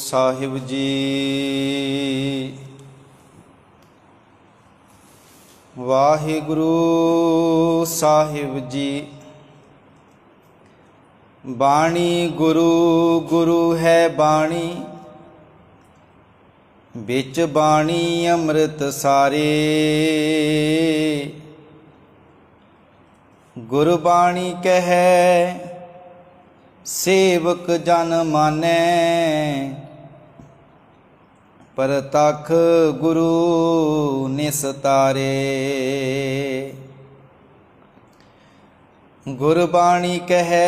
साहिब जी। वाहिगुरु साहिब जी। बाणी गुरु गुरु है बाणी, बिच बाणी अमृत सारे। गुरबाणी कहे सेवक जन मानै, परतख गुरु निस्तारे। गुरबाणी कहे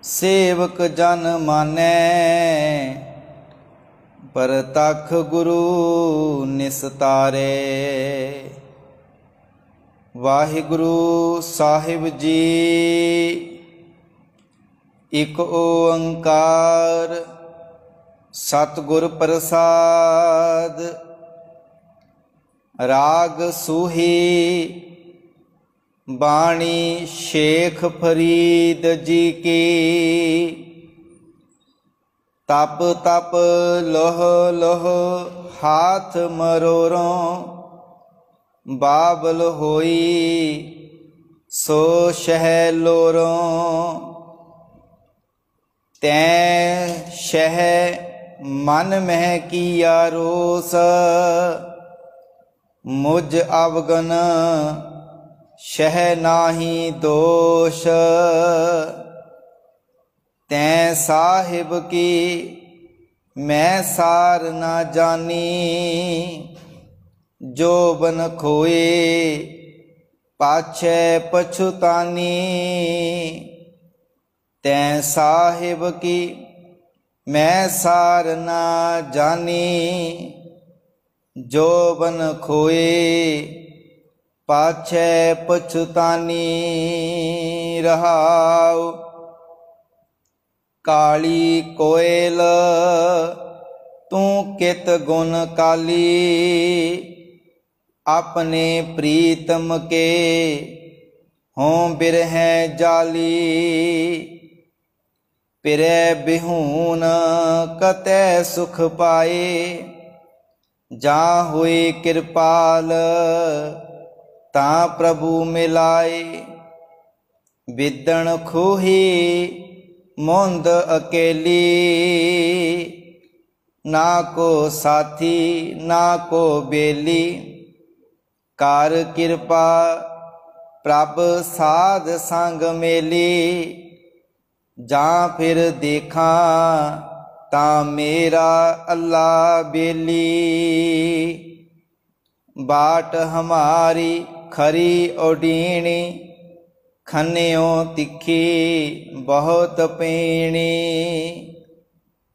सेवक जन मानै, परतख गुरु निस्तारे। वाहिगुरु साहिब जी। इक ओंकार सतगुर प्रसाद। राग सूही बाणी शेख फरीद जी की। तप तप लोह लोह हाथ मरोरों, बाबल होई सो शह लोरों। तैं शह मन मह किया रोस, मुझ अवगन शह नाही दोष। तैं साहिब की मैं सार ना जानी, जो बन खोए पाछे पछुतानी। तैं साहिब की मैं सार ना जानी, जो बन खोए पाछे पछुतानी। रहाओ। काली कोयल तू कित गुण काली, अपने प्रीतम के हों बिरह जाली। पिरै बिहून कतै सुख पाए, जा हुए कृपाल ता प्रभु मिलाए। बिदन खूही मुंद अकेली, ना को साथी ना को बेली। कार कृपा प्रभ साध संग मेली, जा फिर देखा ता मेरा अल्लाह बेली। बाट हमारी खरी ओडीणी, खन्यों तिखी बहुत पीणी।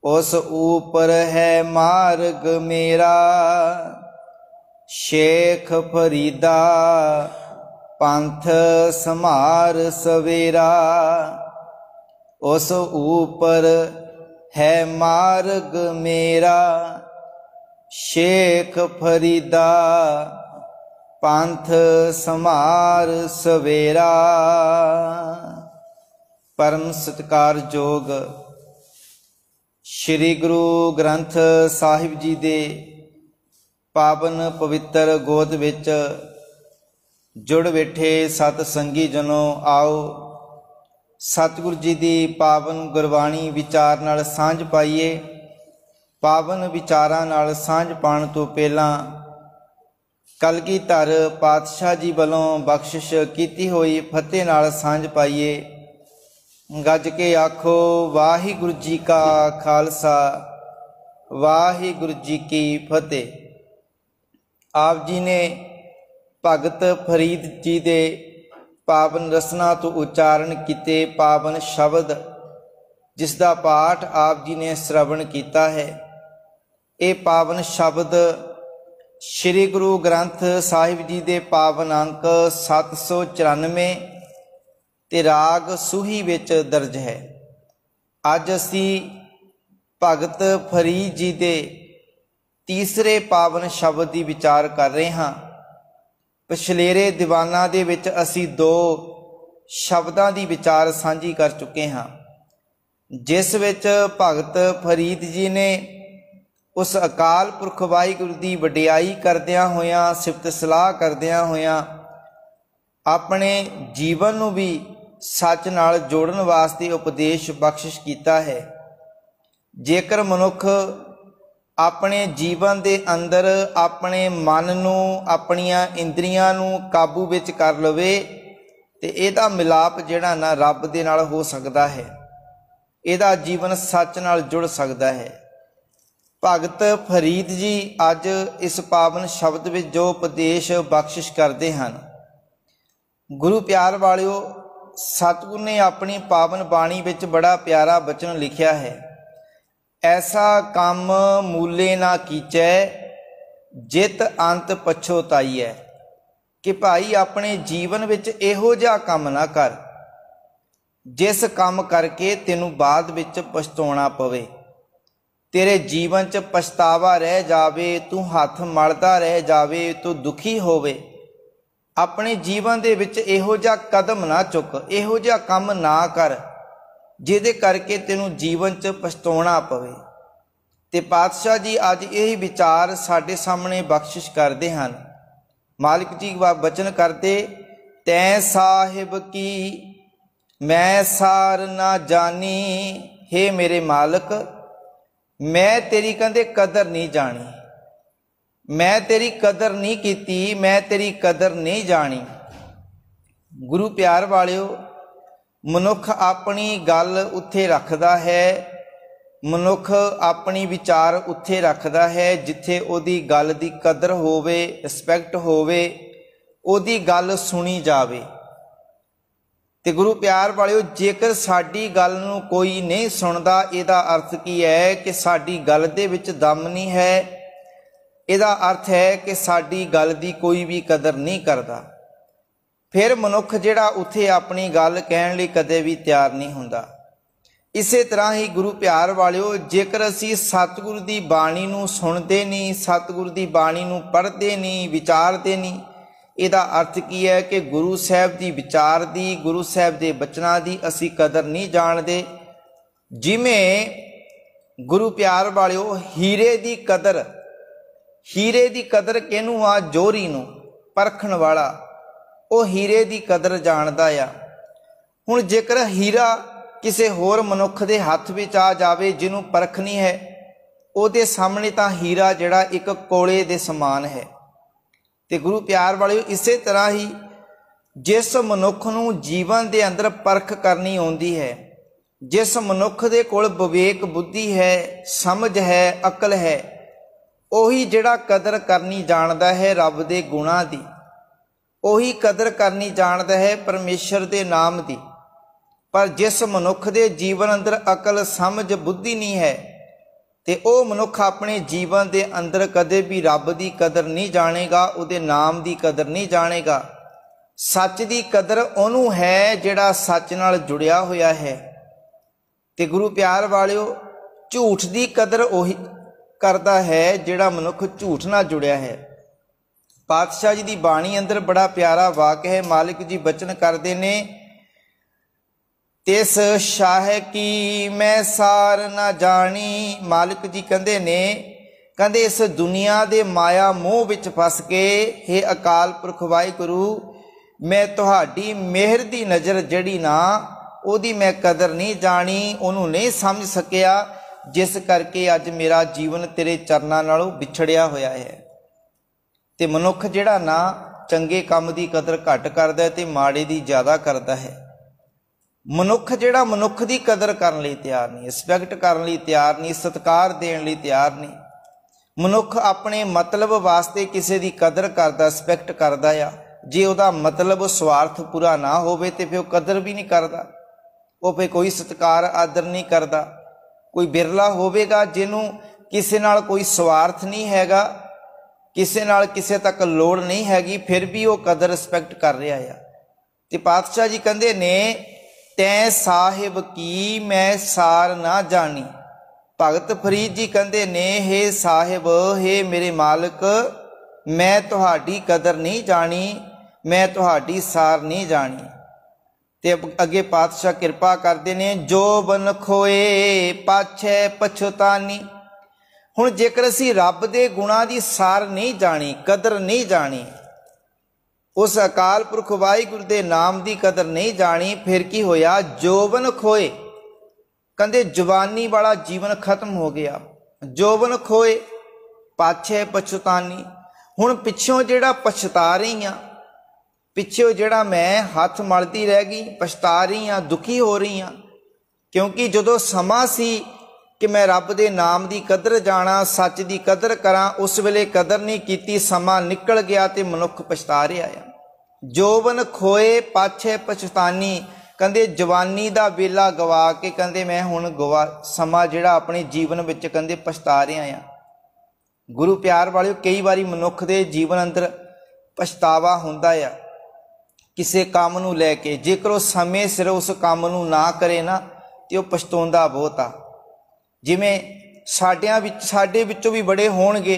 उस ऊपर है मार्ग मेरा, शेख फरीदा पंथ समार सवेरा। उस ऊपर है मार्ग मेरा, शेख फरीदा पंथ समार सवेरा। परम सत्कारयोग श्री गुरु ग्रंथ साहिब जी दे पावन पवित्र गोद विच जुड़ बैठे सत संगी जनों, आओ सतगुरु जी की पावन गुरबाणी विचार नाल सांझ पाइए। पावन विचारां नाल सांझ पाण तो पहला कलगीधर पातशाह जी वालों बख्शिश की हुई फतेह नाल सांझ पाइए। गज के आखो वाहिगुरु जी का खालसा, वाहिगुरु जी की फतेह। आप जी ने भगत फरीद जी दे पावन रसना तो उच्चारण किते पावन शब्द, जिसका पाठ आप जी ने श्रवण किया है। ये पावन शब्द श्री गुरु ग्रंथ साहिब जी दे पावन अंक 794 ते राग सूही विच दर्ज है। अज असी भगत फरीद जी दे तीसरे पावन शब्द की विचार कर रहे हाँ। पिछलेरे दीवाना दे विच असी 2 शब्दां की विचार सांझी कर चुके हाँ। जिस विच भगत फरीद जी ने उस अकाल पुरख वाहिगुरू की वडियाई करदियां होयां, सिफत सलाह करदियां होयां अपने जीवन नूं भी सच नाल जोड़न वास्ते उपदेश बख्शिश कीता है। जेकर मनुख अपने जीवन के अंदर अपने मन नूं, अपनियां इंद्रियां नूं काबू विच कर लवे ते इहदा मिलाप जिहड़ा ना रब दे नाल हो सकदा है, इहदा जीवन सच नाल जुड़ सकदा है। भगत फरीद जी अज इस पावन शब्द विच जो उपदेश बख्शिश करते हैं, गुरु प्यार वालियो, सतगुर ने अपनी पावन बाणी विच बड़ा प्यारा बचन लिखिया है, ऐसा काम मूले ना कीचै जित अंत पछोताई है। कि भाई अपने जीवन विच इहो जिहा काम ना कर जिस काम करके तेनू बाद विच पछताउणा पवे, तेरे जीवन च पछतावा रह जावे, तू हथ मलदा रह जावे, तू दुखी होवे। अपने जीवन दे विच इहो जिहा कदम ना चुक, इहो जिहा काम ना कर जिहदे करके तेनू जीवन च पछताउणा पवे। ते पातशाह जी अज यही विचार साडे सामने बख्शिश करते हैं। मालिक जी वचन करते, तैं साहिब की मैं सार ना जानी, हे मेरे मालिक मैं तेरी कहते कदर नहीं जानी, मैं तेरी कदर नहीं कीती, मैं तेरी कदर नहीं जानी। गुरु प्यार वालियो, मनुख अपनी गल उत्थे रखदा है, मनुख अपनी विचार उत्थे रखदा है जिथे ओदी गल दी कदर होवे, रिस्पैक्ट होवे, ओदी गल सुनी जावे। ते गुरु प्यार वालियो, जेकर साडी गल नूं कोई नहीं सुनदा, इहदा अर्थ की है कि साडी गल दे विच दम नहीं है, इहदा अर्थ है कि साडी गल दी कोई भी कदर नहीं करदा। फिर मनुख जिहड़ा उत्थे अपनी गल कहण लई कदे भी तैयार नहीं हुंदा। इसे तरह ही गुरु प्यार वालियो, जेकर असी सतगुरु दी बाणी नूं सुणदे नहीं, सतगुरु दी बाणी नूं पढ़दे नहीं, विचारदे नहीं, इहदा अर्थ की है कि गुरु साहब दी विचार दी, गुरु साहब दे बचनां दी असी कदर नहीं जाणदे। जिवें गुरु प्यार वालियो, हीरे दी कदर, हीरे दी कदर किहनूं आ? जोहरी नूं परखण वाला वो हीरे दी कदर जाणदा आ। हुण जेकर हीरा किसी होर मनुख दे हथ विच आ जावे जिन्हों परख नहीं है, उहदे सामने तां हीरा जिहड़ा एक कोले दे समान है। ते गुरु प्यार वालियो, इसे तरह ही जिस मनुख नूं जीवन दे अंदर परख करनी आउंदी है, जिस मनुख दे कोल विवेक बुद्धि है, समझ है, अकल है, उही जिहड़ा कदर करनी जानदा है रब दे गुणां दी, उही कदर करनी जानदा है परमेश्वर दे नाम दी। पर जिस मनुख दे जीवन अंदर अकल समझ बुद्धि नहीं है, ते ओ मनुख अपने जीवन दे अंदर कदे भी रब दी कदर नहीं जानेगा, उहदे नाम दी कदर नहीं जानेगा। सच दी कदर ओनू है जिहड़ा सच नाल जुड़िया होया है। ते गुरु प्यार वालियो, झूठ दी कदर ओही करदा है जिहड़ा मनुख झूठ नाल जुड़िया है। पातशाह जी दी बाणी अंदर बड़ा प्यारा वाक है। मालिक जी बचन करदे ने, तिस शाह की मैं सार ना जानी। मालिक जी कहते ने, कहते इस दुनिया दे माया मोह विच फस के हे अकाल पुरख वाहिगुरू, मैं तुहाडी मेहर दी नज़र जड़ी ना ओदी मैं कदर नहीं जानी, ओनू नहीं समझ सकिया, जिस करके अज मेरा जीवन तेरे चरनां नालों विछड़िया होया है। ते मनुख जिहड़ा ना चंगे काम दी कदर घट करदा ते माड़े दी ज़्यादा करदा है। मनुख जिहड़ा मनुख की कदर करने लई तैयार नहीं, रिस्पैक्ट करने लई तैयार नहीं, सत्कार देने लई तैयार नहीं। मनुख अपने मतलब वास्ते किसी की कदर करता, रिस्पैक्ट करता आ। जे उहदा मतलब स्वार्थ पूरा ना होवे ते फिर कदर भी नहीं करता, वो फिर कोई सत्कार आदर नहीं करता। कोई बिरला होवेगा जिन्हों किसी नाल कोई स्वार्थ नहीं हैगा, किसी नाल किसी तक लोड़ नहीं हैगी, फिर भी वो कदर रिस्पैक्ट कर रहा है। ते पातशाह जी कहते ने, तैं साहिब की मैं सार ना जानी। भगत फरीद जी कहते ने, हे साहिब, हे मेरे मालिक, मैं तुहाडी कदर नहीं जानी, मैं तुहाडी सार नहीं जानी। ते अगे पातशाह किरपा करते ने, जोबन खोए पाछे पछतानी। हुण जेकर असी रब दे गुणां दी सार नहीं जानी, कदर नहीं जानी, उस अकाल पुरख वाहिगुरू दे नाम दी कदर नहीं जानी, फिर की होया? जोबन खोए, कहंदे जवानी वाला जीवन खत्म हो गया। जोबन खोए पाछे पछतानी। हुण पिछों जिहड़ा पछता रही हाँ, पिछों जिहड़ा मैं हथ मलदी रह गई, पछता रही हाँ, दुखी हो रही हाँ, क्योंकि जदों समा सी कि मैं रब दे नाम दी कदर जाना, सच दी कदर करा, उस वेले कदर नहीं कीती, समा निकल गया ते मनुख पछता रहा है। जोबन खोए पाछे पछतानी, कहंदे जवानी दा वेला गवा के कहंदे मैं हुण समा जिहड़ा अपने जीवन विच कहंदे पछता रहा है। गुरु प्यार वालिओ, कई बारी मनुख दे जीवन अंदर पछतावा हुंदा है किसी काम नूं लैके। जेकर वो समय सिर उस काम नूं ना करे ना तो वह पछताउंदा बहुत आ। जिवें साडे विचों भी बड़े होणगे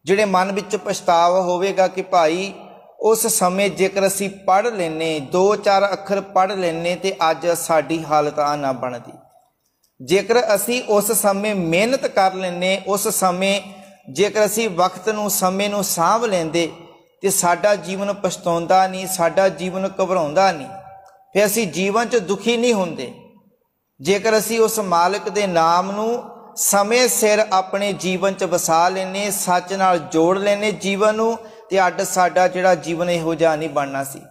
जिहड़े मन विच पछतावा होवेगा कि भाई उस समय जेकर असी पढ़ लेने, 2-4 अखर पढ़ लेने तो अज साडी हालत आ ना बनदी। जेकर असी उस समय मेहनत कर लेने, उस समय जेकर असी वक्त नूं समय नूं सांभ लेंदे तो साडा जीवन पछताउंदा नहीं, साडा जीवन घबराउंदा नहीं, फिर असी जीवन च दुखी नहीं हुंदे। जेकर असी उस मालिक दे नाम नूं समय सिर अपने जीवन च वसा लेने, सच नाल जोड़ लेने जीवन नूं, ते अड साडा जिहड़ा जीवन इहो जिहा नहीं बनना सी।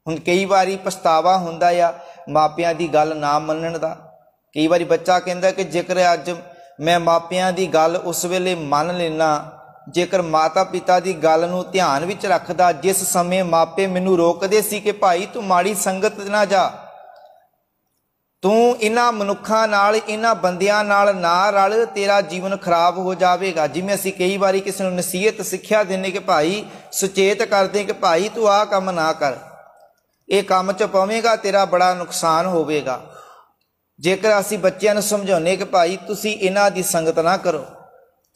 हुण कई बारी पछतावा हुंदा आ मापियां दी गल ना मनण दा। कई बारी बच्चा कहंदा कि जेकर अज मैं मापियां दी गल उस वेले मन लेना, जेकर माता पिता दी गल नूं ध्यान विच रखदा, जिस समय मापे मैनूं रोकदे सी कि भाई तू माड़ी संगत ना जा, तू इन्हां मनुखां नाल इन्हां बंदियां नाल ना रल, तेरा जीवन खराब हो जाएगा। जिवें असीं कई बारी किसी नूं नसीहत सिक्ख्या देने कि भाई सुचेत करदे कि भाई तू आ काम ना कर, ये काम च पवेगा तेरा बड़ा नुकसान होवेगा। जेकर असीं बच्चों नूं समझाउने कि भाई तुसीं इन्हां दी संगत ना करो,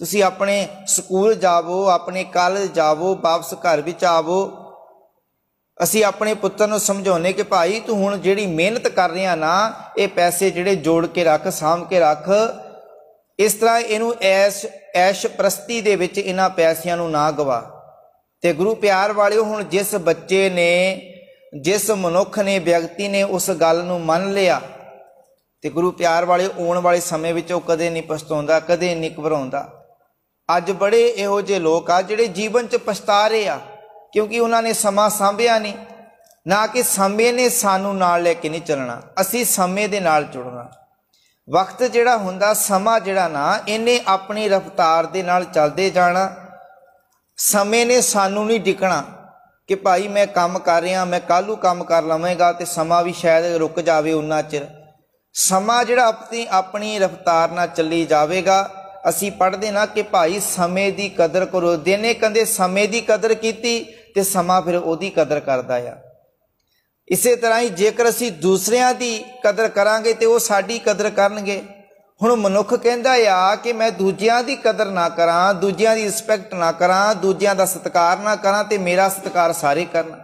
तुसीं अपने स्कूल जावो, अपने कॉलेज जावो, वापस घर विच आवो, असी अपने पुत्र नूं समझाउने कि भाई तू हुण जिहड़ी मेहनत कर रहा ना, ये पैसे जिहड़े जोड़ के रख, सांभ के रख, इस तरह इनू ऐश प्रस्ती दे विच इन्हां पैसिਆਂ नूं ना गवा। ते गुरु प्यार वालिओ, हुण जिस बच्चे ने, जिस मनुख ने, व्यक्ति ने उस गल नूं मन लिया ते गुरु प्यार वालिओ आउण वाले समय विच ओह कदे नहीं पछताउंदा, कदे नहीं घबराउंदा। अज बड़े इहो जिहे लोक आ जिहड़े जीवन च पछता रहे आ, क्योंकि उन्होंने समा सांभिया नहीं, ना कि समय ने सानू नाल लैके नहीं चलना, असी समय दे नाल जुड़ना। वक्त जिहड़ा हुंदा, समा जिहड़ा ना, इन्हें अपनी रफ्तार दे नाल चलदे जाना। समय ने सानू नहीं डिकना कि भाई मैं काम कर रहा, मैं कल काम कर लवांगा तो समा भी शायद रुक जाए उन्ना चिर। समा जिहड़ा अपनी रफ्तार नाल चली जाएगा। असी पढ़ते ना कि भाई समय की कदर करो, देने कहते समय की कदर की तो समा फिर ओदी कदर करता है। इसे तरह ही जेकर असी दूसरियां की कदर करांगे तो वो साडी कदर करनगे। हुण मनुख कहंदा आ कि मैं दूजियां की कदर ना करा, दूजियां की रिस्पैक्ट ना करा, दूजियां का सत्कार ना करा तो मेरा सत्कार सारे करन।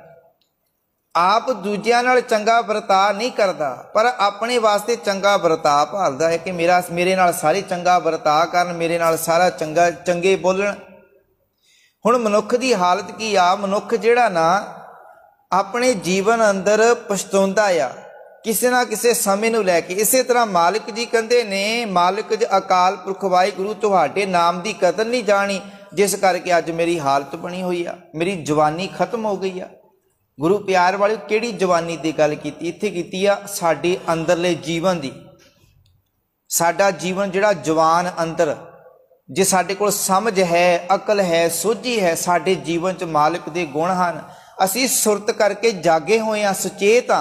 आप दूजियां नाल चंगा बर्ताव नहीं करता, पर अपने वास्ते चंगा बर्ताव भालदा है कि मेरे नाल सारे चंगा बर्ताव करन, मेरे नाल सारा चंगे बोलण। हुण मनुख की हालत की आ, मनुख जिहड़ा ना अपने जीवन अंदर पछताउंदा आ किसी ना किसी समय नूं लैके। इसे तरह मालिक जी कहंदे ने, मालिक जी अकाल पुरख वाहिगुरू तुहाडे नाम की कदर नहीं जानी, जिस करके अज मेरी हालत बनी हुई आ, मेरी जवानी खत्म हो गई आ। गुरु प्यार वाले किहड़ी जवानी की गल की? इत्थे कीती आ साडे अंदरले जीवन की। साडा जीवन जिहड़ा जवान अंदर, जे साडे कोल समझ है, अकल है, सोझी है, साडे जीवन च मालिक दे गुण हन, असी सुरत करके जागे होए आ, सुचेत आ,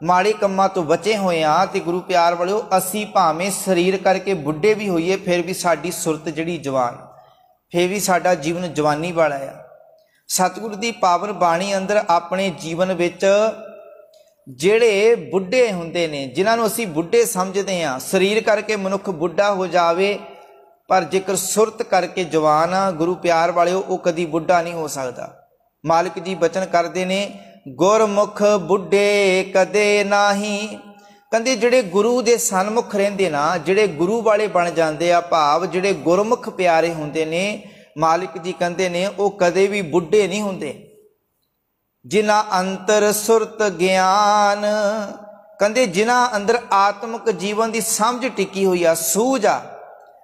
माड़े कम्मां तो बचे होए आ। ते गुरु प्यार वालिओ असी भावें शरीर करके बुढ़े भी होईए फिर भी साडी सुरत जिहड़ी जवान, फिर भी साडा जीवन जवानी वाला आ। सतगुरु की पावन बाणी अंदर अपने जीवन विच जिहड़े बुढ़े हुंदे ने, जिन्हां नूं असीं बुढ़े समझदे हां, शरीर करके मनुख बुढ़ा हो जावे पर जेकर सुरत करके जवान आ, गुरु प्यार वालिओ वो कदी बुढ़ा नहीं हो सकता। मालिक जी बचन करते ने, गुरमुख बुढ़े कदे नाही। कहते जिहड़े गुरु दे सन्मुख रहिंदे ना, जिहड़े गुरु वाले बन जाते आ, भाव जिहड़े गुरमुख प्यारे हुंदे ने, मालिक जी कहते ने वो कदे भी बुढ़े नहीं हुंदे। जिन्हां अंतर सुरत ज्ञान, कहते जिन्हां अंदर आत्मक जीवन की समझ टिकी हुई आ, सूझ आ।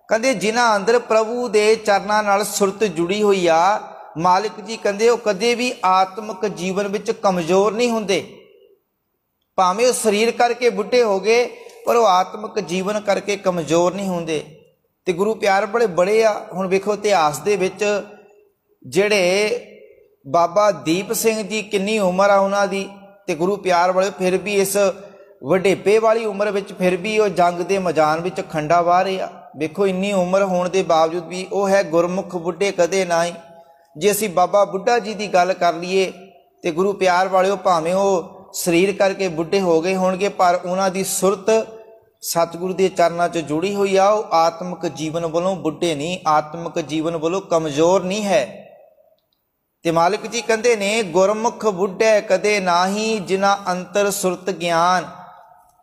कहते जिन्हां अंदर प्रभु दे चरनां नाल सुरत जुड़ी हुई आ, मालिक जी कहते वो कदे भी आत्मक जीवन विच कमज़ोर नहीं हुंदे। भावें वो शरीर करके बुढ़े हो गए पर वो आत्मक जीवन करके कमज़ोर नहीं हुंदे। ते गुरु प्यार बड़े बड़े आ। हुण वेखो इतिहास दे विच जिहड़े बाबा दीप सिंह जी किन्नी उम्र आ उन्हां दी, ते गुरु प्यार वाले फिर भी इस वडेपे वाली उम्र विच फिर भी वो जंग दे मैदान विच खंडा वाह रहे आ। वेखो इन्नी उम्र होने के बावजूद भी वो है गुरमुख बुढ़े कदे नाई। जे असीं बाबा बुढ़ा जी की गल कर लीए तो गुरु प्यार वाले भावें वो शरीर करके बुढ़े हो गए होणगे पर उन्हां दी सुरत सतगुरु के चरणों च जुड़ी हुई आ। वो आत्मक जीवन वालों बुढ़े नहीं, आत्मक जीवन वालों कमज़ोर नहीं है। ते मालिक जी कहते ने गुरमुख बुढ़े कदे नाही, जिन्हां अंतर सुरत ज्ञान।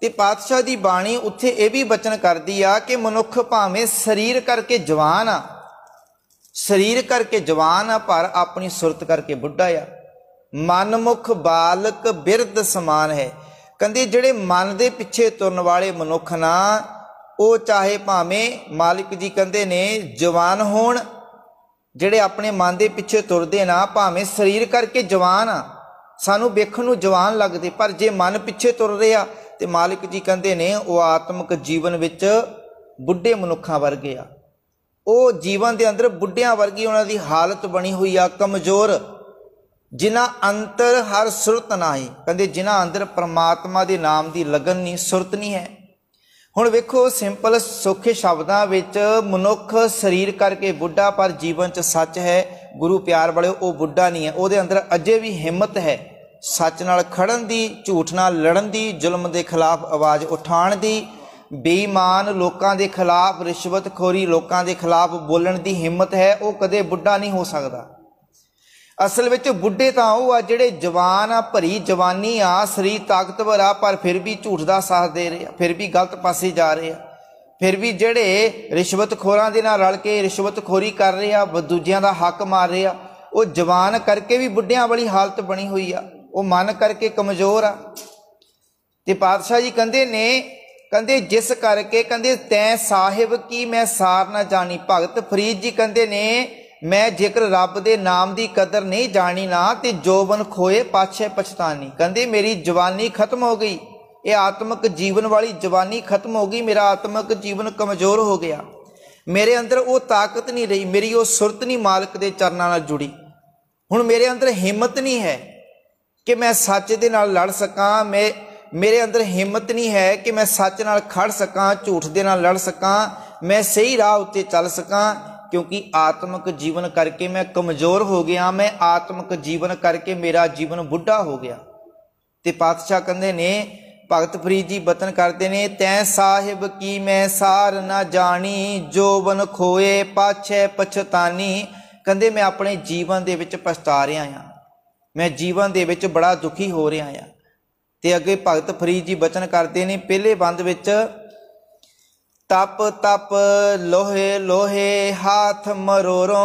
ते पातशाह की बाणी उत्थे ये भी बचन करदी आ कि मनुख भावें शरीर करके जवान आ, शरीर करके जवान आ पर अपनी सुरत करके बुढ़ा आ। मनमुख बालक बिरध समान है। कहते जिहड़े मन दे पिछे तुरन वाले मनुख ना, वो चाहे भावें मालिक जी कहते ने जवान होण, जिहड़े अपने मन दे पिछे तुरदे ना भावें शरीर करके जवान आ, सानू वेखण नूं जवान लगदे, पर जे मन पिछे तुर रहे आ ते मालिक जी कहते ने वो आत्मक जीवन विच बुढ़े मनुखां वर्गे आ। वो जीवन के अंदर बुढ़ियां वर्गी उन्हां दी हालत बनी हुई आ, कमज़ोर। जिन्हां अंतर हर सुरत नाही, कहते जिन्हां अंदर परमात्मा के नाम की लगन नहीं, सुरत नहीं है। हुण वेखो सिंपल सौखे शब्दां विच मनुख शरीर करके बुढ़ा पर जीवन च सच है गुरु प्यार वाले वो बुढ़ा नहीं है। उहदे अंदर अजे भी हिम्मत है सच नाल खड़न दी, झूठ नाल लड़न दी, जुल्म के खिलाफ आवाज़ उठाण दी, बेईमान लोगों के खिलाफ, रिश्वतखोरी लोगों के खिलाफ बोलण दी हिम्मत है। वो कदे बुढ़ा नहीं हो सकता। असल में बुढ़े तो वो आ जिहड़े जवान आ, भरी जवानी आ, शरीर ताकतवर आ पर फिर भी झूठ का साथ दे रहे, फिर भी गलत पासे जा रहे, फिर भी जिहड़े रिश्वतखोरां दे नाल रल के रिश्वतखोरी कर रहे आ, दूजियां दा हक मार रहे आ, वो जवान करके भी बुढ़ियां वाली हालत बनी हुई आ, वो मन करके कमज़ोर आ। ते पातशाह जी कहते ने, कहते जिस करके कहते तैं साहिब की मैं सार ना जानी। भगत फरीद जी कहते ने मैं जेकर रब दे नाम की कदर नहीं जानी ना तो जोबन खोए पाछे पछतानी। कहते मेरी जवानी खत्म हो गई, ये आत्मक जीवन वाली जवानी खत्म हो गई, मेरा आत्मक जीवन कमज़ोर हो गया, मेरे अंदर वो ताकत नहीं रही, मेरी वो सुरत नहीं मालिक के चरनां नाल जुड़ी। हुण मेरे अंदर हिम्मत नहीं है कि मैं सच दे नाल लड़ सकां, मेरे अंदर हिम्मत नहीं है कि मैं सच नाल खड़ सकां, झूठ दे नाल लड़ सकां, मैं सही राह उत्ते चल सकां, क्योंकि आत्मक जीवन करके मैं कमज़ोर हो गया, मैं आत्मक जीवन करके मेरा जीवन बुढ़ा हो गया। ते पातशाह कहते ने, भगत फरीद जी बतन करते ने, तैं साहिब की मैं सार ना जानी, जोबन खोए पाछे पछतानी। कहते मैं अपने जीवन दे विच पछता रहा हाँ, मैं जीवन दे विच बड़ा दुखी हो रहा हाँ। ते अगे भगत फरीद जी बचन करते ने पहले बंद विच, तप तप लोहे लोहे हाथ मरोरों।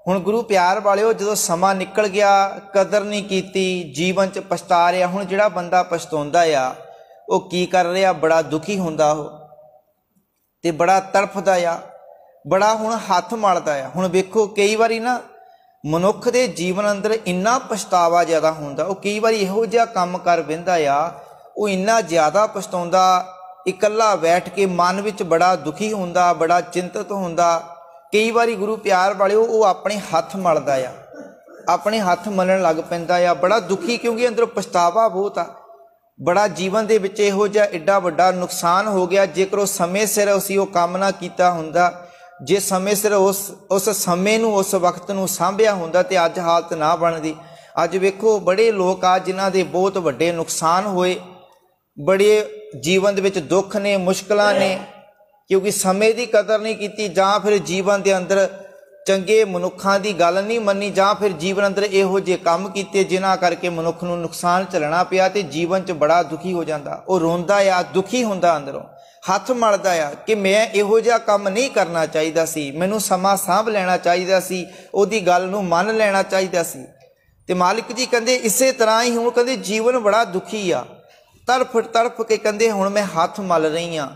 हुण गुरु प्यार वालिओ जो समा निकल गया, कदर नहीं कीती, जीवन च पछता रहा। हुण जिहड़ा बंदा पछताउंदा आ वो की कर रहा, बड़ा दुखी हुंदा हो ते बड़ा तड़फदा आ, बड़ा हुण हथ मलदा आ। हुण वेखो कई वारी ना मनुख दे जीवन अंदर इन्ना पछतावा ज़्यादा हुंदा, वो कई बार इहो जिहा काम कर बहिंदा आ, वो इन्ना ज़्यादा पछताउंदा, इकल्ला बैठ के मन विच बड़ा दुखी हुंदा, बड़ा चिंतित हुंदा। कई बारी गुरु प्यार वाले वो अपने हथ मलदा आ, अपने हथ मलण लग पैंदा आ, बड़ा दुखी, क्योंकि अंदर पछतावा बहुत आ, बड़ा जीवन दे विच इहो जिहा एडा वड्डा नुकसान हो गया। जेकर वो समय सिर असीं वो काम ना कीता हुंदा, जे समय सिर उस समय नूं उस वक्त नूं सांभिया हुंदा ते अज हालत ना बनदी। अज वेखो बड़े लोग आ जिन्हां दे बहुत वड्डे नुकसान होए, बड़े जीवन दे विच दुख ने, मुश्किलां ने, क्योंकि समय की कदर नहीं की, जां फिर जीवन के अंदर ਚੰਗੇ ਮਨੁੱਖਾਂ ਦੀ ਗੱਲ ਨਹੀਂ ਮੰਨੀ, ਜਾਂ ਫਿਰ ਜੀਵਨ ਅੰਦਰ ਇਹੋ ਜਿਹੇ ਕੰਮ ਕੀਤੇ ਜਿਨ੍ਹਾਂ ਕਰਕੇ ਮਨੁੱਖ ਨੂੰ ਨੁਕਸਾਨ ਝੱਲਣਾ ਪਿਆ ਤੇ ਜੀਵਨ 'ਚ ਬੜਾ ਦੁਖੀ ਹੋ ਜਾਂਦਾ। ਉਹ ਰੋਂਦਾ ਆ, ਦੁਖੀ ਹੁੰਦਾ, ਅੰਦਰੋਂ ਹੱਥ ਮਲਦਾ ਆ ਕਿ ਮੈਂ ਇਹੋ ਜਿਹਾ ਕੰਮ ਨਹੀਂ ਕਰਨਾ ਚਾਹੀਦਾ ਸੀ, ਮੈਨੂੰ ਸਮਾਂ ਸਾਂਭ ਲੈਣਾ ਚਾਹੀਦਾ ਸੀ, ਉਹਦੀ ਗੱਲ ਨੂੰ ਮੰਨ ਲੈਣਾ ਚਾਹੀਦਾ ਸੀ। ਤੇ ਮਾਲਿਕ ਜੀ ਕਹਿੰਦੇ ਇਸੇ ਤਰ੍ਹਾਂ ਹੀ ਹੁਣ ਕਹਿੰਦੇ ਜੀਵਨ ਬੜਾ ਦੁਖੀ ਆ, ਤੜਫ ਤੜਫ ਕੇ ਕਹਿੰਦੇ ਹੁਣ ਮੈਂ ਹੱਥ ਮਲ ਰਹੀ ਹਾਂ।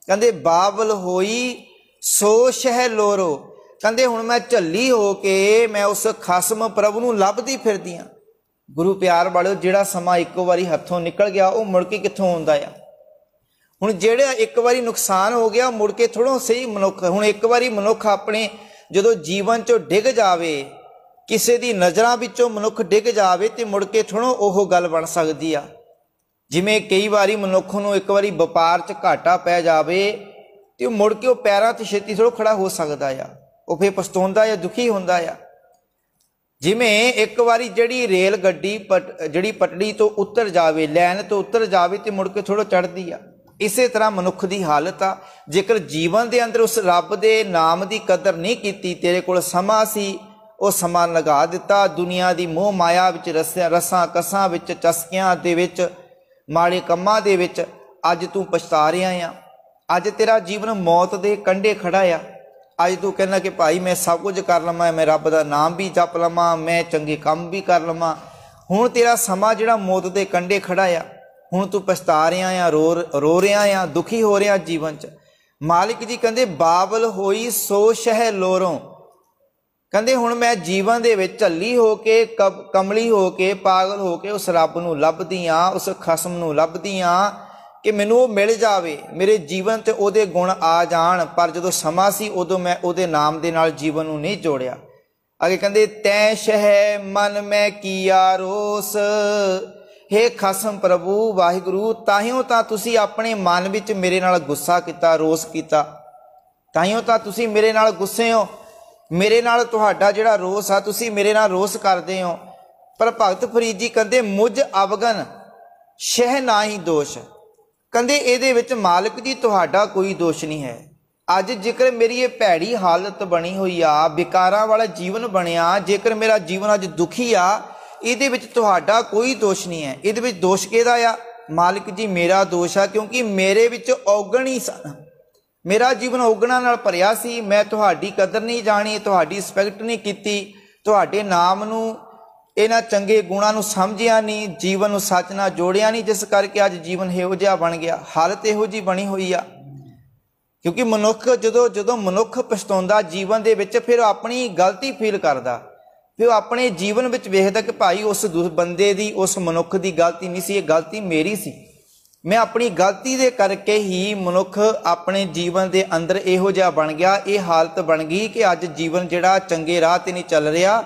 ਕਹਿੰਦੇ ਬਾਬਲ ਹੋਈ ਸੋ ਸ਼ਹਿ ਲੋਰੋ, ਕਹਿੰਦੇ ਹੁਣ ਮੈਂ ਝੱਲੀ ਹੋ ਕੇ ਮੈਂ ਉਸ ਖਸਮ ਪ੍ਰਭੂ ਨੂੰ ਲੱਭਦੀ ਫਿਰਦੀ ਹਾਂ। ਗੁਰੂ ਪਿਆਰ ਵਾਲਿਓ, ਜਿਹੜਾ ਸਮਾਂ ਇੱਕੋ ਵਾਰੀ ਹੱਥੋਂ ਨਿਕਲ ਗਿਆ ਉਹ ਮੁੜ ਕੇ ਕਿੱਥੋਂ ਆਉਂਦਾ ਆ। ਹੁਣ ਜਿਹੜਾ ਇੱਕ ਵਾਰੀ ਨੁਕਸਾਨ ਹੋ ਗਿਆ ਮੁੜ ਕੇ ਥੋੜ੍ਹਾ ਸਹੀ ਮਨੁੱਖ, ਹੁਣ ਇੱਕ ਵਾਰੀ ਮਨੁੱਖ ਆਪਣੇ ਜਦੋਂ ਜੀਵਨ 'ਚੋਂ ਡਿੱਗ ਜਾਵੇ, ਕਿਸੇ ਦੀ ਨਜ਼ਰਾਂ ਵਿੱਚੋਂ ਮਨੁੱਖ ਡਿੱਗ ਜਾਵੇ ਤੇ ਮੁੜ ਕੇ ਥੋੜ੍ਹਾ ਉਹ ਗੱਲ ਬਣ ਸਕਦੀ ਆ। ਜਿਵੇਂ ਕਈ ਵਾਰੀ ਮਨੁੱਖ ਨੂੰ ਇੱਕ ਵਾਰੀ ਵਪਾਰ 'ਚ ਘਾਟਾ ਪੈ ਜਾਵੇ ਤੇ ਉਹ ਮੁੜ ਕੇ ਉਹ ਪੈਰਾਂ 'ਤੇ ਛੇਤੀ ਥੋੜ੍ਹਾ ਖੜਾ ਹੋ ਸਕਦਾ ਆ, ਉਹ ਫਿਰ ਪਛਤਾਉਂਦਾ ਆ, ਦੁਖੀ ਹੁੰਦਾ ਆ। ਜਿਵੇਂ ਇੱਕ ਵਾਰੀ ਜਿਹੜੀ ਰੇਲ ਗੱਡੀ ਜਿਹੜੀ ਪਟੜੀ ਤੋਂ ਉਤਰ ਜਾਵੇ, ਲਾਈਨ ਤੋਂ ਉਤਰ ਜਾਵੇ ਤੇ ਮੁੜ ਕੇ ਥੋੜ੍ਹਾ ਚੜ੍ਹਦੀ ਆ। ਇਸੇ ਤਰ੍ਹਾਂ ਮਨੁੱਖ ਦੀ ਹਾਲਤ ਆ। ਜੇਕਰ ਜੀਵਨ ਦੇ ਅੰਦਰ ਉਸ ਰੱਬ ਦੇ ਨਾਮ ਦੀ ਕਦਰ ਨਹੀਂ ਕੀਤੀ, ਤੇਰੇ ਕੋਲ ਸਮਾਂ ਸੀ ਉਹ ਸਮਾਂ ਲਗਾ ਦਿੱਤਾ ਦੁਨੀਆ ਦੀ ਮੋਹ ਮਾਇਆ ਵਿੱਚ, ਰਸਾਂ ਕਸਾਂ ਵਿੱਚ, ਚਸਕਿਆਂ ਦੇ ਵਿੱਚ, ਮਾੜੇ ਕੰਮਾਂ ਦੇ ਵਿੱਚ, ਅੱਜ ਤੂੰ ਪਛਤਾ ਰਿਹਾ ਆ। ਅੱਜ ਤੇਰਾ ਜੀਵਨ ਮੌਤ ਦੇ ਕੰਢੇ ਖੜਾ ਆ। ਅੱਜ ਤੂੰ ਕਹਿੰਦਾ ਕਿ ਭਾਈ ਮੈਂ ਸਭ ਕੁਝ ਕਰ ਲਵਾਂ, ਮੈਂ ਰੱਬ ਦਾ ਨਾਮ ਵੀ ਜਪ ਲਵਾਂ, ਮੈਂ ਚੰਗੇ ਕੰਮ ਵੀ ਕਰ ਲਵਾਂ। ਹੁਣ ਤੇਰਾ ਸਮਾਂ ਜਿਹੜਾ ਮੌਤ ਦੇ ਕੰਢੇ ਖੜਾ ਆ, ਹੁਣ ਤੂੰ ਪਛਤਾ ਰਿਹਾ ਆ, ਰੋ ਰਿਹਾ ਆ, ਦੁਖੀ ਹੋ ਰਿਹਾ ਜੀਵਨ 'ਚ। ਮਾਲਿਕ ਜੀ ਕਹਿੰਦੇ ਬਾਬਲ ਹੋਈ ਸੋ ਸ਼ਹਿ ਲੋਰੋਂ, ਕਹਿੰਦੇ ਹੁਣ ਮੈਂ ਜੀਵਨ ਦੇ ਵਿੱਚ ਝੱਲੀ ਹੋ ਕੇ, ਕਮਲੀ ਹੋ ਕੇ, ਪਾਗਲ ਹੋ ਕੇ ਉਸ ਰੱਬ ਨੂੰ ਲੱਭਦੀ ਹਾਂ, ਉਸ ਖਸਮ ਨੂੰ ਲੱਭਦੀ ਹਾਂ ਕਿ ਮੈਨੂੰ ਉਹ ਮਿਲ ਜਾਵੇ, ਮੇਰੇ ਜੀਵਨ 'ਤੇ ਉਹਦੇ ਗੁਣ ਆ ਜਾਣ। ਪਰ ਜਦੋਂ ਸਮਾਂ ਸੀ ਉਦੋਂ ਮੈਂ ਉਹਦੇ ਨਾਮ ਦੇ ਨਾਲ ਜੀਵਨ ਨੂੰ ਨਹੀਂ ਜੋੜਿਆ। ਅੱਗੇ ਕਹਿੰਦੇ ਤੈਂ ਸ਼ਹਿ ਮਨ ਮੈਂ ਕੀਆ ਰੋਸ, ਹੇ ਖਸਮ ਪ੍ਰਭੂ ਵਾਹਿਗੁਰੂ, ਤਾਹੀਓਂ ਤਾਂ ਤੁਸੀਂ ਆਪਣੇ ਮਨ ਵਿੱਚ ਮੇਰੇ ਨਾਲ ਗੁੱਸਾ ਕੀਤਾ, ਰੋਸ ਕੀਤਾ, ਤਾਹੀਓਂ ਤਾਂ ਤੁਸੀਂ ਮੇਰੇ ਨਾਲ ਗੁੱਸੇ ਹੋ, ਮੇਰੇ ਨਾਲ ਤੁਹਾਡਾ ਜਿਹੜਾ ਰੋਸ ਆ, ਤੁਸੀਂ ਮੇਰੇ ਨਾਲ ਰੋਸ ਕਰਦੇ ਹੋ। ਪਰ ਭਗਤ ਫਰੀਦ ਜੀ ਕਹਿੰਦੇ ਮੁਝ ਅਵਗਨ ਸ਼ਹਿ ਨਾ ਹੀ ਦੋਸ਼, ਕਹਿੰਦੇ ਇਹਦੇ ਵਿੱਚ ਮਾਲਕ ਜੀ ਤੁਹਾਡਾ ਕੋਈ ਦੋਸ਼ ਨਹੀਂ ਹੈ। ਅੱਜ ਜੇਕਰ ਮੇਰੀ ਇਹ ਭੈੜੀ ਹਾਲਤ ਬਣੀ ਹੋਈ ਆ, ਵਿਕਾਰਾਂ ਵਾਲਾ ਜੀਵਨ ਬਣਿਆ, ਜੇਕਰ ਮੇਰਾ ਜੀਵਨ ਅੱਜ ਦੁਖੀ ਆ, ਇਹਦੇ ਵਿੱਚ ਤੁਹਾਡਾ ਕੋਈ ਦੋਸ਼ ਨਹੀਂ ਹੈ। ਇਹਦੇ ਵਿੱਚ ਦੋਸ਼ ਕਿਹਦਾ ਆ? ਮਾਲਿਕ ਜੀ ਮੇਰਾ ਦੋਸ਼ ਆ, ਕਿਉਂਕਿ ਮੇਰੇ ਵਿੱਚ ਔਗਣ ਹੀ ਸਨ, ਮੇਰਾ ਜੀਵਨ ਔਗਣਾਂ ਨਾਲ ਭਰਿਆ ਸੀ। ਮੈਂ ਤੁਹਾਡੀ ਕਦਰ ਨਹੀਂ ਜਾਣੀ, ਤੁਹਾਡੀ ਰਿਸਪੈਕਟ ਨਹੀਂ ਕੀਤੀ, ਤੁਹਾਡੇ ਨਾਮ ਨੂੰ, ਇਹਨਾਂ ਚੰਗੇ ਗੁਣਾਂ ਨੂੰ ਸਮਝਿਆ ਨਹੀਂ, ਜੀਵਨ ਨੂੰ ਸੱਚ ਨਾਲ ਜੋੜਿਆ ਨਹੀਂ, ਜਿਸ ਕਰਕੇ ਅੱਜ ਜੀਵਨ ਇਹੋ ਜਿਹਾ ਬਣ ਗਿਆ, ਹਾਲਤ ਇਹੋ ਜਿਹੀ ਬਣੀ ਹੋਈ ਆ। ਕਿਉਂਕਿ ਮਨੁੱਖ ਜਦੋਂ ਮਨੁੱਖ ਪਛਤਾਉਂਦਾ ਜੀਵਨ ਦੇ ਵਿੱਚ, ਫਿਰ ਆਪਣੀ ਗਲਤੀ ਫੀਲ ਕਰਦਾ, ਫਿਰ ਉਹ ਆਪਣੇ ਜੀਵਨ ਵਿੱਚ ਵੇਖਦਾ ਕਿ ਭਾਈ ਉਸ ਬੰਦੇ ਦੀ, ਉਸ ਮਨੁੱਖ ਦੀ ਗਲਤੀ ਨਹੀਂ ਸੀ, ਇਹ ਗਲਤੀ ਮੇਰੀ ਸੀ। ਮੈਂ ਆਪਣੀ ਗਲਤੀ ਦੇ ਕਰਕੇ ਹੀ ਮਨੁੱਖ ਆਪਣੇ ਜੀਵਨ ਦੇ ਅੰਦਰ ਇਹੋ ਜਿਹਾ ਬਣ ਗਿਆ, ਇਹ ਹਾਲਤ ਬਣ ਗਈ ਕਿ ਅੱਜ ਜੀਵਨ ਜਿਹੜਾ ਚੰਗੇ ਰਾਹ ਤੇ ਨਹੀਂ ਚੱਲ ਰਿਹਾ।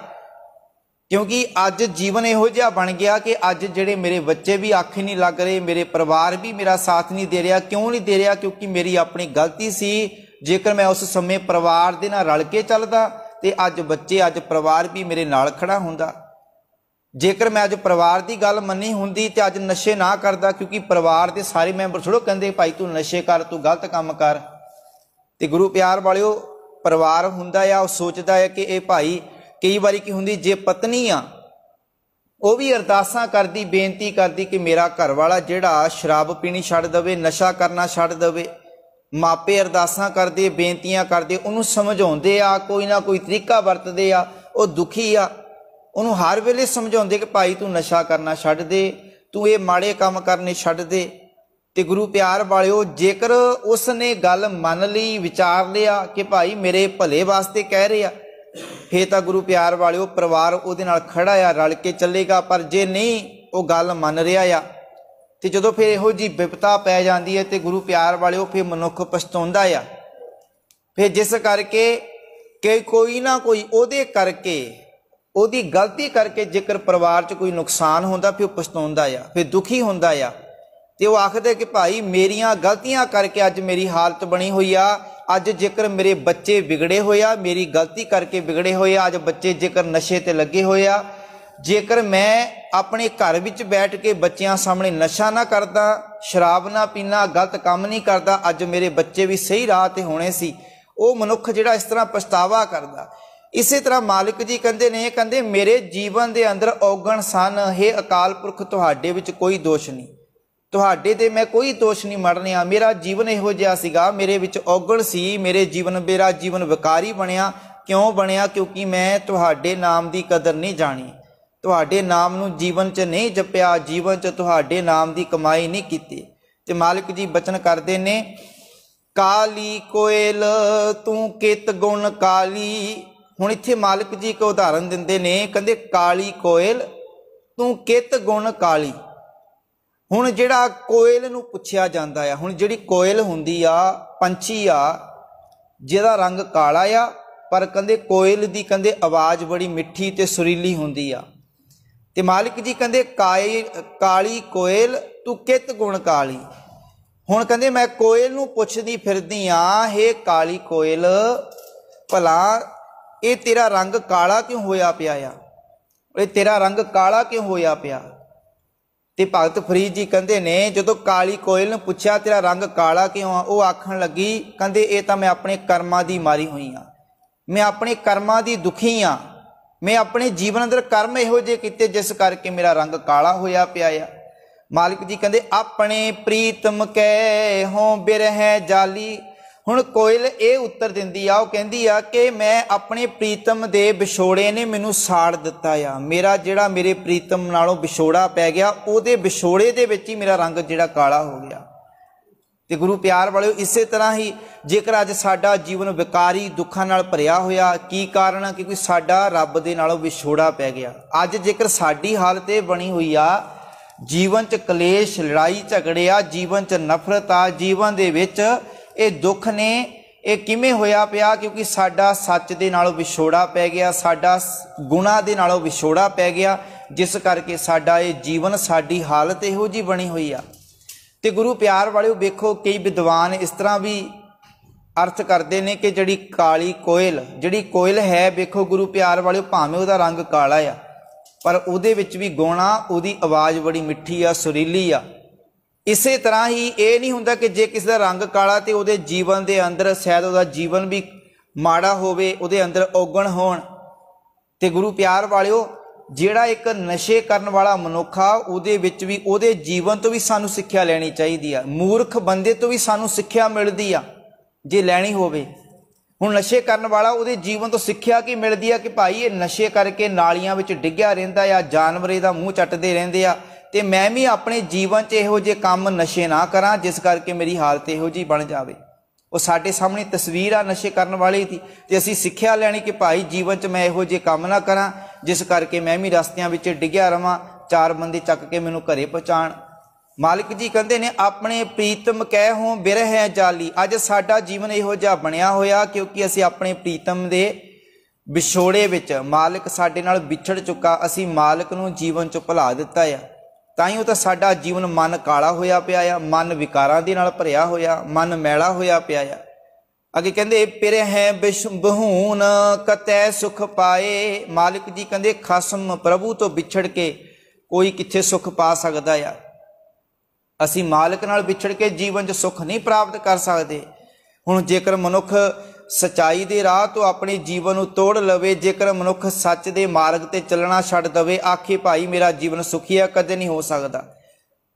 ਕਿਉਂਕਿ ਅੱਜ ਜੀਵਨ ਇਹੋ ਜਿਹਾ ਬਣ ਗਿਆ ਕਿ ਅੱਜ ਜਿਹੜੇ ਮੇਰੇ ਬੱਚੇ ਵੀ ਆਖੇ ਨਹੀਂ ਲੱਗ ਰਹੇ, ਮੇਰੇ ਪਰਿਵਾਰ ਵੀ ਮੇਰਾ ਸਾਥ ਨਹੀਂ ਦੇ ਰਿਹਾ। ਕਿਉਂ ਨਹੀਂ ਦੇ ਰਿਹਾ? ਕਿਉਂਕਿ ਮੇਰੀ ਆਪਣੀ ਗਲਤੀ ਸੀ। ਜੇਕਰ ਮੈਂ ਉਸ ਸਮੇਂ ਪਰਿਵਾਰ ਦੇ ਨਾਲ ਰਲ ਕੇ ਚੱਲਦਾ ਤੇ ਅੱਜ ਬੱਚੇ, ਅੱਜ ਪਰਿਵਾਰ ਵੀ ਮੇਰੇ ਨਾਲ ਖੜਾ ਹੁੰਦਾ। ਜੇਕਰ ਮੈਂ ਅੱਜ ਪਰਿਵਾਰ ਦੀ ਗੱਲ ਮੰਨੀ ਹੁੰਦੀ ਤੇ ਅੱਜ ਨਸ਼ੇ ਨਾ ਕਰਦਾ, ਕਿਉਂਕਿ ਪਰਿਵਾਰ ਦੇ ਸਾਰੇ ਮੈਂਬਰ ਥੋੜ੍ਹਾ ਕਹਿੰਦੇ ਭਾਈ ਤੂੰ ਨਸ਼ੇ ਕਰ, ਤੂੰ ਗਲਤ ਕੰਮ ਕਰ। ਤੇ ਗੁਰੂ ਪਿਆਰ ਵਾਲਿਓ, ਪਰਿਵਾਰ ਹੁੰਦਾ ਆ, ਉਹ ਸੋਚਦਾ ਹੈ ਕਿ ਇਹ ਭਾਈ, ਕਈ ਵਾਰੀ ਕੀ ਹੁੰਦੀ, ਜੇ ਪਤਨੀ ਆ ਉਹ ਵੀ ਅਰਦਾਸਾਂ ਕਰਦੀ, ਬੇਨਤੀ ਕਰਦੀ ਕਿ ਮੇਰਾ ਘਰ ਵਾਲਾ ਜਿਹੜਾ ਸ਼ਰਾਬ ਪੀਣੀ ਛੱਡ ਦੇਵੇ, ਨਸ਼ਾ ਕਰਨਾ ਛੱਡ ਦੇਵੇ। ਮਾਪੇ ਅਰਦਾਸਾਂ ਕਰਦੇ, ਬੇਨਤੀਆਂ ਕਰਦੇ, ਉਹਨੂੰ ਸਮਝਾਉਂਦੇ ਆ, ਕੋਈ ਨਾ ਕੋਈ ਤਰੀਕਾ ਵਰਤਦੇ ਆ। ਉਹ ਦੁਖੀ ਆ, ਉਹਨੂੰ ਹਰ ਵੇਲੇ ਸਮਝਾਉਂਦੇ ਕਿ ਭਾਈ ਤੂੰ ਨਸ਼ਾ ਕਰਨਾ ਛੱਡ ਦੇ, ਤੂੰ ਇਹ ਮਾੜੇ ਕੰਮ ਕਰਨੇ ਛੱਡ ਦੇ। ਤੇ ਗੁਰੂ ਪਿਆਰ ਵਾਲਿਓ, ਜੇਕਰ ਉਸ ਨੇ ਗੱਲ ਮੰਨ ਲਈ, ਵਿਚਾਰ ਲਿਆ ਕਿ ਭਾਈ ਮੇਰੇ ਭਲੇ ਵਾਸਤੇ ਕਹਿ ਰਹੇ ਆ, ਫੇਰ ਤਾਂ ਗੁਰੂ ਪਿਆਰ ਵਾਲਿਓ ਪਰਿਵਾਰ ਉਹਦੇ ਨਾਲ ਖੜਾ ਆ, ਰਲ ਕੇ ਚੱਲੇਗਾ। ਪਰ ਜੇ ਨਹੀਂ ਉਹ ਗੱਲ ਮੰਨ ਰਿਹਾ ਆ, ਤੇ ਜਦੋਂ ਫਿਰ ਇਹੋ ਜਿਹੀ ਵਿਪਤਾ ਪੈ ਜਾਂਦੀ ਹੈ ਤੇ ਗੁਰੂ ਪਿਆਰ ਵਾਲਿਓ ਫਿਰ ਮਨੁੱਖ ਪਛਤਾਉਂਦਾ ਆ। ਫਿਰ ਜਿਸ ਕਰਕੇ ਕਿ ਕੋਈ ਨਾ ਕੋਈ ਉਹਦੇ ਕਰਕੇ, ਉਹਦੀ ਗਲਤੀ ਕਰਕੇ ਜੇਕਰ ਪਰਿਵਾਰ 'ਚ ਕੋਈ ਨੁਕਸਾਨ ਹੁੰਦਾ, ਫਿਰ ਉਹ ਪਛਤਾਉਂਦਾ ਆ, ਫਿਰ ਦੁਖੀ ਹੁੰਦਾ ਆ। ਤੇ ਉਹ ਆਖਦੇ ਕਿ ਭਾਈ ਮੇਰੀਆਂ ਗਲਤੀਆਂ ਕਰਕੇ ਅੱਜ ਮੇਰੀ ਹਾਲਤ ਬਣੀ ਹੋਈ ਆ। ਅੱਜ ਜੇਕਰ ਮੇਰੇ ਬੱਚੇ ਵਿਗੜੇ ਹੋਏ ਆ, ਮੇਰੀ ਗਲਤੀ ਕਰਕੇ ਵਿਗੜੇ ਹੋਏ ਆ, ਅੱਜ ਬੱਚੇ ਜੇਕਰ ਨਸ਼ੇ ਤੇ ਲੱਗੇ ਹੋਏ ਆ, ਜੇਕਰ ਮੈਂ ਆਪਣੇ ਘਰ ਵਿੱਚ ਬੈਠ ਕੇ ਬੱਚਿਆਂ ਸਾਹਮਣੇ ਨਸ਼ਾ ਨਾ ਕਰਦਾ, ਸ਼ਰਾਬ ਨਾ ਪੀਣਾ, ਗਲਤ ਕੰਮ ਨਹੀਂ ਕਰਦਾ, ਅੱਜ ਮੇਰੇ ਬੱਚੇ ਵੀ ਸਹੀ ਰਾਹ ਤੇ ਹੋਣੇ ਸੀ। ਉਹ ਮਨੁੱਖ ਜਿਹੜਾ ਇਸ ਤਰ੍ਹਾਂ ਪਛਤਾਵਾ ਕਰਦਾ, इसे तरह मालिक जी कहते ने, कहते मेरे जीवन के अंदर औगण सन, हे अकाल पुरख तुहाडे विच कोई दोष नहीं, तुहाडे ते मैं कोई दोष नहीं मड़निया। मेरा जीवन इहो जिहा सीगा, मेरे विच औगण सी, मेरा जीवन विकारी बनिया। क्यों बनिया? क्योंकि मैं तुहाडे नाम की कदर नहीं जानी, तुहाडे नाम नूं जीवन च नहीं जपिया, जीवन च तुहाडे नाम की कमाई नहीं की। ते मालिक जी बचन करते ने, काली कोयल तू कित गुण काली। हुण इत्थे मालिक जी एक उदाहरण दिंदे ने, कहंदे काली कोयल तू कित गुण काली। हुण जिहड़ा कोयल नूं पुछिया जांदा आ, हुण जिहड़ी कोयल हुंदी आ, पंछी आ जिहदा रंग काला आ, पर कहंदे कोयल दी कहंदे आवाज़ बड़ी मिठी ते सुरीली हुंदी आ। ते मालिक जी कहंदे काली कोयल तू कित गुण काली। हुण कहंदे मैं कोयल नूं पुछदी फिरदी आ, हे काली कोयल भला ये तेरा रंग काला क्यों होया पिया आ, ये तेरा रंग काला क्यों होया पिया। ते भगत फरीद जी कहंदे ने, जदों काली कोयल नूं पुछया तेरा रंग काला क्यों आ, वो आखण लगी, कहंदे ये तां मैं अपने कर्मां दी मारी हुई आ, मैं अपने कर्मां दी दुखी आ, मैं अपने जीवन अंदर कर्म इहो जे कीते जिस करके मेरा रंग काला होया पिया आ। मालिक जी कहंदे अपने प्रीतम कै हों बिरह जाली। हुण कोयल ये उत्तर दिंदी आ, वो कहंदी आ कि मैं अपने प्रीतम दे विछोड़े ने मैनू साड़ दिता आ, मेरा जिहड़ा मेरे प्रीतम नालों विछोड़ा पै गया, उहदे विछोड़े दे विच ही मेरा रंग जिहड़ा काला हो गया। ते गुरु प्यार वालिओ, इसे तरह ही जेकर अज साडा जीवन विकारी दुखां नाल भरिया होया, की कारण है? क्योंकि साडा रब दे नालों विछोड़ा पै गया। अज जेकर साडी हालत ये बनी हुई आ, जीवन च कलेश लड़ाई झगड़े आ, जीवन च नफरत आ, जीवन दे विच ये दुख ने ये किवें होया पिया? क्योंकि साडा सच दे नालों विछोड़ा पै गया, साडा गुणा दे नालों विछोड़ा पै गया, जिस करके साडा ये जीवन साडी हालत इहो जी बनी हुई आ। ते गुरु प्यार वालिओ वेखो, कई विद्वान इस तरह भी अर्थ करते हैं कि जिहड़ी काली कोयल, जिहड़ी कोयल है वेखो गुरु प्यार वालिओ, भावें उहदा रंग काला आ पर उहदे विच भी गुण आ, उहदी आवाज़ बड़ी मिठी आ, सुरीली आ। इसे तरह ही ये नहीं हुंदा कि जे किसी का रंग काला तो उहदे जीवन के अंदर शायद उहदा जीवन भी माड़ा होवे, उहदे अंदर औगण होण। ते गुरु प्यार वालिओ, जिहड़ा एक नशे करन वाला मनुख आ, उहदे विच भी उहदे जीवन तो भी सानू सिक्ख्या लैनी चाहिदी आ। मूर्ख बंदे तो भी सानू सिक्ख्या मिलदी आ जे लैनी होवे। हुण नशे करन वाला उहदे जीवन तो सिक्ख्या की मिलदी आ कि भाई ये नशे करके नालियां विच डिग्गिया रहिंदा आ, जानवरे दा मूँह चटदे रहिंदे आ, ते मैं भी अपने जीवन च इहो जे काम नशे ना करां जिस करके मेरी हालत इहो जी बन जावे। वो साडे सामने तस्वीर आ नशे करन वाली दी, ते असीं सिक्ख्या लैनी कि भाई जीवन च मैं इहो जे काम ना करां जिस करके मैं भी रस्तियां विच डिग्गिया रवां, चार बंदे चक के मैनूं घरे पहुँचाण। मालिक जी कहंदे ने अपने प्रीतम कह हों बिरह जाली। अज साडा जीवन इहो जिहा बनिया होया क्योंकि असीं अपने प्रीतम दे विछोड़े विच, मालिक साडे नाल विछड़ चुका, असीं मालिक नूं जीवन चों भुला दित्ता आ। ताईं तां साडा जीवन मन काला होया पिया आ, मन विकारां दे नाल भरिया होया, मन मैला होया पिया आ। अगे कहंदे पिर है बहून कतै सुख पाए। मालिक जी कहंदे खसम प्रभु तो विछड़ के कोई किथे सुख पा सकदा आ। असीं मालिक नाल विछड़ के जीवन च सुख नहीं प्राप्त कर सकते। हुण जेकर मनुख सच्चाई दे राह तो अपने जीवन नूं तोड़ लवे, जेकर मनुख सच दे मार्ग ते चलना छड्ड दवे, आखे भाई मेरा जीवन सुखी है, कदे नहीं हो सकता।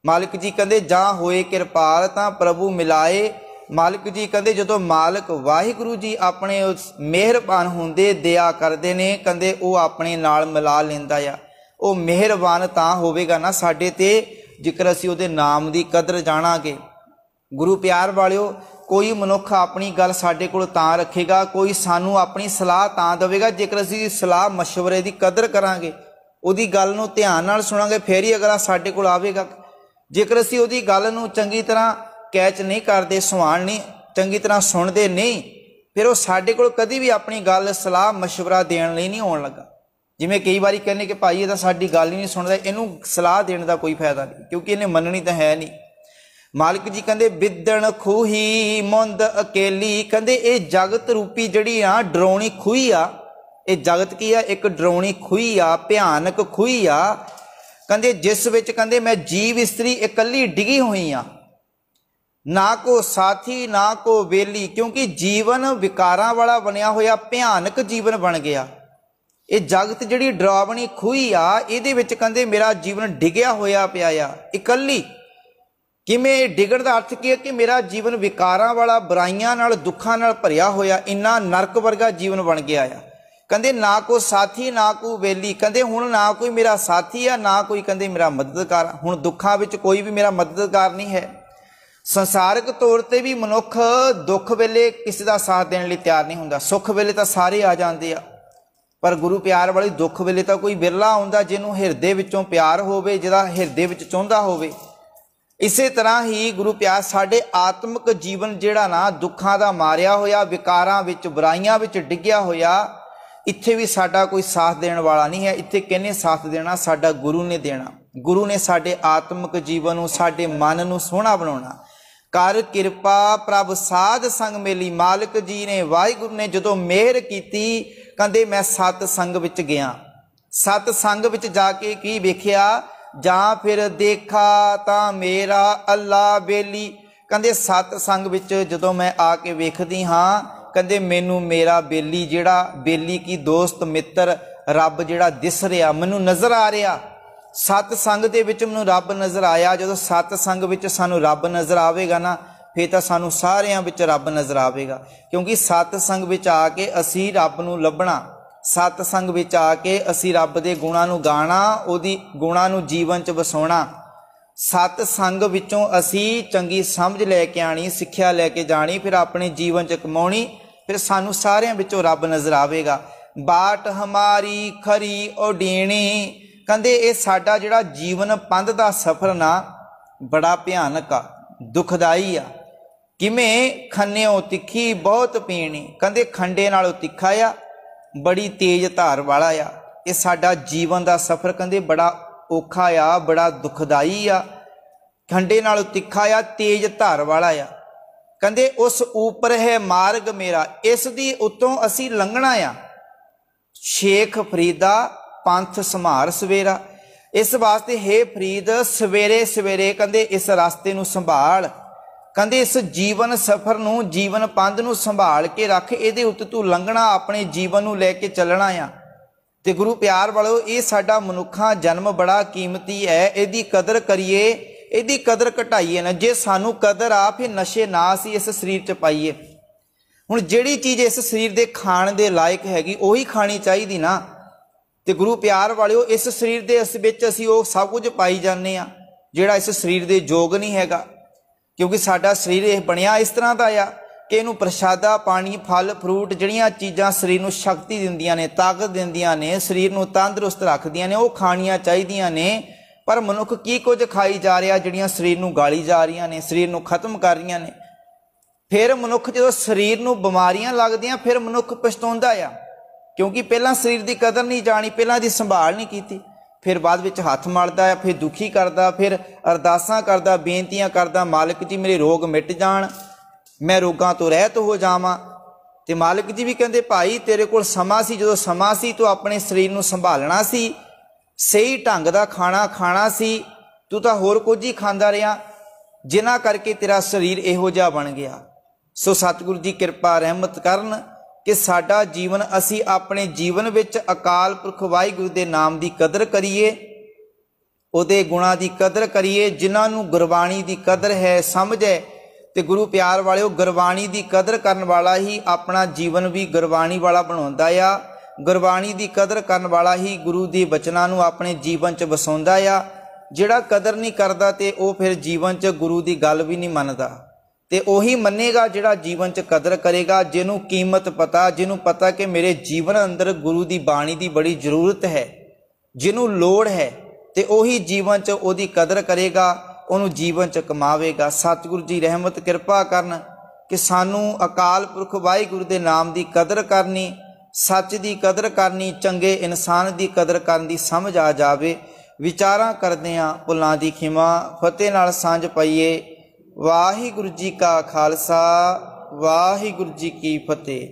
मालिक जी कहंदे जां होए किरपाल तां प्रभु मिलाए। मालिक जी कहंदे जदों मालिक वाहिगुरू जी अपने मेहरबान हुंदे दया करदे ने, कहंदे वो अपने नाल मिला लैंदा आ। वो मेहरबान तां होवेगा ना साडे ते जेकर असीं उहदे नाम दी कदर जाणांगे। गुरु प्यार वालिओ, कोई मनुख अपनी गल साडे कोल तां रखेगा, कोई सानू अपनी सलाह तां देवेगा जेकर असीं सलाह मशवरे दी कदर करांगे, उहदी गल नूं ध्यान नाल सुणांगे, फिर ही अगला साडे कोल आवेगा। जेकर असीं उहदी गल नूं चंगी तरह कैच नहीं करते, सुहाण नहीं चंगी तरह सुणदे नहीं, फिर वो साडे कोल कदी भी अपनी गल सलाह मशवरा देण लई नहीं आउण लगा। जिवें कई बारी कहने कि भाई ये तां साडी गल ही नहीं सुणदा, इहनूं सलाह देण दा कोई फायदा नहीं क्योंकि इहने मननी तां है नहीं। मालिक जी कहंदे बिदण खूही मुंद अकेली। कहंदे ये जगत रूपी जिहड़ी आ डराउणी खूही आ, ये जगत की आ एक डराउणी खूही आ, भयानक खूही आ। कहंदे जिस विच कहंदे मैं जीव इस्त्री इकल्ली डिगी हुई आ। ना को साथी ना को बेली, क्योंकि जीवन विकारां वाला बनया होया भयानक जीवन बन गया। ये जगत जिहड़ी डरावनी खूही आ, इहदे विच कहंदे मेरा जीवन डिग्या होया पिया आ इकल्ली। किवें डिगण दा अर्थ की है कि मेरा जीवन विकारां वाला, बुराइयां नाल, दुखां नाल भरिया होया, इन्ना नरक वर्गा जीवन बन गया आ। कहंदे ना को साथी ना को बेली, कहंदे हुण ना कोई मेरा साथी आ, ना कोई कहंदे मेरा मददगार। हुण दुखां विच कोई भी मेरा मददगार नहीं है। संसारिक तौर पर भी मनुख दुख वेले किसी का साथ देने लई तैयार नहीं हुंदा। सुख वेले तो सारे आ जाते आ, पर गुरु प्यार वाली दुख वेले तो कोई बिरला आउंदा जिन्हों हिरदे विचों प्यार होवे, जिहदा हिरदे विच चाहुंदा होवे। इसे तरह ही गुरु प्यार साडे आत्मिक जीवन जिहड़ा ना दुखां दा मारिया होया, विकारां विच, बुराइयां विच डिग्गिया होया, इत्थे भी साडा कोई साथ देने वाला नहीं है। इत्थे किहने साथ देना? साडा गुरु ने देना। गुरु ने साडे आत्मिक जीवन नूं, साडे मन नूं सोहना बनाउणा। कर किरपा प्रभ साध संग मेली, मालिक जी ने, वाहिगुरु ने जदों मेहर कीती, कहंदे मैं सत संग विच गया। सत संग विच जाके की वेखिया, जां फिर देखा तां मेरा अल्लाह बेली। कहंदे सत संग विच जदों मैं आके वेखदी हां, कहंदे मैनू मेरा बेली जिहड़ा, बेली की दोस्त मित्र रब जिहड़ा दिस रिहा, मैनू नज़र आ रिहा। सत संग दे विच मैनू रब नज़र आया। जदों सत संग विच सानू रब नज़र आवेगा ना, फिर तां सानू सारियां विच रब नज़र आवेगा, क्योंकि सत संग विच आके असी रब नू लभना, सत संग विच आके असी रब दे गुणां नू गाना, ओदी गुणां नू जीवन च वसाउणा। सत संग विचों असी चंगी समझ लैके आनी, सिक्ख्या लैके जानी, फिर अपने जीवन च कमाउणी, फिर सानू सारियां विचों रब नज़र आवेगा। बाट हमारी खरी उडीणी, कहंदे ये साडा जिहड़ा जीवन पंध दा सफर ना बड़ा भयानक आ, दुखदाई आ। किवें? खन्नेओ तिखी बहुत पीणी, कहंदे खंडे नालों तिखा आ, बड़ी तेज धार वाला आ। ये साडा जीवन दा सफर कहंदे बड़ा औखा आ, बड़ा दुखदाई आ। खंडे नालों तिखा आ, तेज धार वाला आ। कहंदे उस ऊपर है मार्ग मेरा, इस दी उत्तों असी लंघना आ। शेख फरीदा पंथ संभार सवेरा, इस वास्ते हे फरीद सवेरे सवेरे कहंदे इस रास्ते नू संभाल, कहंदे इस जीवन सफर नू, जीवन पंध नू संभाल के रख, इहदे उत्ते तू लंघना, अपने जीवन नू लैके चलना आ। ते गुरु प्यार वालो, ये साडा मनुखा जन्म बड़ा कीमती है, इहदी कदर करिए, इहदी कदर घटाइए ना। जे सानू कदर आ, फिर नशे ना असीं इस शरीर च पाइए। हुण जिहड़ी चीज़ इस शरीर दे खाण दे लायक हैगी, उही खानी चाहिदी ना। ते गुरु प्यार वालिओ, इस शरीर दे इस विच असीं ओह सब कुछ पाई जाने आ जिहड़ा इस शरीर दे योग नहीं हैगा, क्योंकि साडा शरीर इह बनिया इस तरह दा आ कि इहनूं प्रशादा, पानी, फल फ्रूट, जिहड़ियां चीज़ां शरीर नूं शक्ति दिंदियां ने, ताकत दिंदियां ने, शरीर नूं तंदुरुस्त रखदियां ने, ओह खाणियां चाहीदियां ने। पर मनुख की कुछ खाई जा रहा, जिहड़ियां शरीर नूं गाली जा रहीआं ने, शरीर नूं खत्म कर रहीआं ने। फिर मनुख जदों शरीर नूं बीमारियां लगदियां, फिर मनुख पछताउंदा आ, क्योंकि पहला शरीर की कदर नहीं जानी, पहला दी संभाल नहीं की, फिर बाद विच हथ मलदा है, फिर दुखी करदा, फिर अरदासां करदा, बेनतियां करदा, मालिक जी मेरे रोग मिट जाण, मैं रोगां तो रहत हो जावां। ते मालिक जी भी कहंदे भाई तेरे कोल समा सी, जदों समा सी तू अपने शरीर नूं संभालना सी, सही ढंग दा खाना खाना सी, तू तां होर कुछ ही खांदा रहा, जिन्हां करके तेरा शरीर इहो जिहा बन गया। सो सतगुरु जी किरपा रहमत करन कि साडा जीवन असी अपने जीवन विच अकाल पुरख वाहिगुरू दे नाम दी कदर करिए, उहदे गुणां दी कदर करिए, जिन्हां नूं गुरबाणी दी कदर है, समझ है। ते गुरु प्यार वालिओ, गुरबाणी दी कदर करन वाला ही अपना जीवन भी गुरबाणी वाला बनाउंदा आ, गुरबाणी दी कदर करन वाला ही गुरु दी बचनां नूं अपने जीवन च वसाउंदा आ। जिहड़ा कदर नहीं करदा ते ओह फिर जीवन च गुरु दी गल भी नहीं मनदा, ते ओही मन्नेगा जिहड़ा जीवन च कदर करेगा, जिन्हों कीमत पता, जिन्हों पता कि मेरे जीवन अंदर गुरु दी बाणी दी बड़ी जरूरत है, जिन्हों लोड़ है, ते ओही जीवन च ओदी कदर करेगा, उन्होंने जीवन च कमावेगा। सतगुरु जी रहमत किरपा करन कि सानू अकाल पुरख वाहिगुरू दे नाम दी कदर करनी, सच दी कदर करनी, चंगे इंसान दी कदर करन दी समझ आ जावे। विचारां करदिआं भुलां दी खिमा, फतेह नाल सांझ पाइए। वाहिगुरू जी का खालसा, वाहिगुरू जी की फतेह।